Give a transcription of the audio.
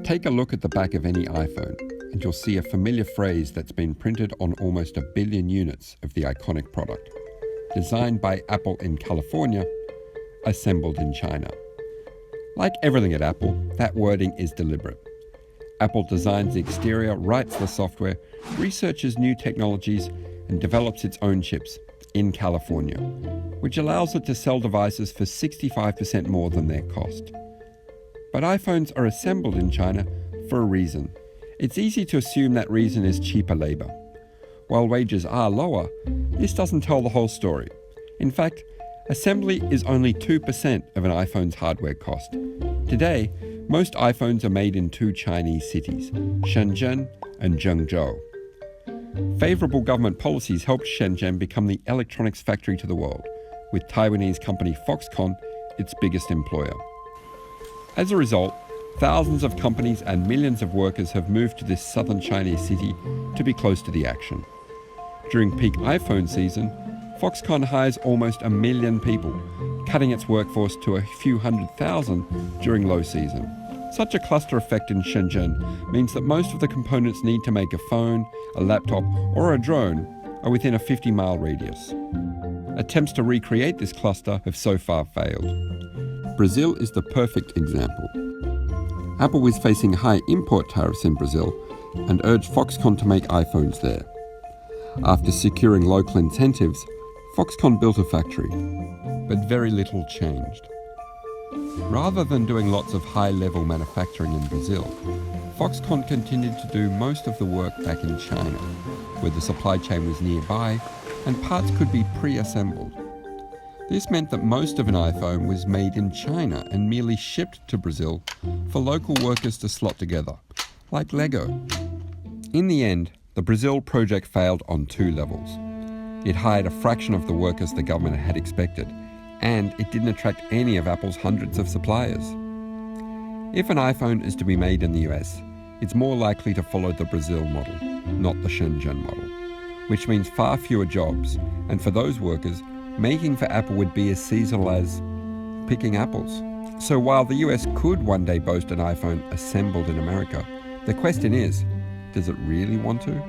Take a look at the back of any iPhone, and you'll see a familiar phrase that's been printed on almost 1 billion units of the iconic product. Designed by Apple in California, assembled in China. Like everything at Apple, that wording is deliberate. Apple designs the exterior, writes the software, researches new technologies, and develops its own chips in California, which allows it to sell devices for 65% more than their cost. But iPhones are assembled in China for a reason. It's easy to assume that reason is cheaper labor. While wages are lower, this doesn't tell the whole story. In fact, assembly is only 2% of an iPhone's hardware cost. Today, most iPhones are made in 2 Chinese cities, Shenzhen and Zhengzhou. Favorable government policies helped Shenzhen become the electronics factory to the world, with Taiwanese company Foxconn its biggest employer. As a result, thousands of companies and millions of workers have moved to this southern Chinese city to be close to the action. During peak iPhone season, Foxconn hires almost 1 million people, cutting its workforce to a few 100,000 during low season. Such a cluster effect in Shenzhen means that most of the components needed to make a phone, a laptop, or a drone are within a 50-mile radius. Attempts to recreate this cluster have so far failed. Brazil is the perfect example. Apple was facing high import tariffs in Brazil and urged Foxconn to make iPhones there. After securing local incentives, Foxconn built a factory, but very little changed. Rather than doing lots of high-level manufacturing in Brazil, Foxconn continued to do most of the work back in China, where the supply chain was nearby and parts could be pre-assembled. This meant that most of an iPhone was made in China and merely shipped to Brazil for local workers to slot together, like Lego. In the end, the Brazil project failed on 2 levels. It hired a fraction of the workers the government had expected, and it didn't attract any of Apple's hundreds of suppliers. If an iPhone is to be made in the US, it's more likely to follow the Brazil model, not the Shenzhen model, which means far fewer jobs, and for those workers, making for Apple would be as seasonal as picking apples. So while the US could one day boast an iPhone assembled in America, the question is, does it really want to?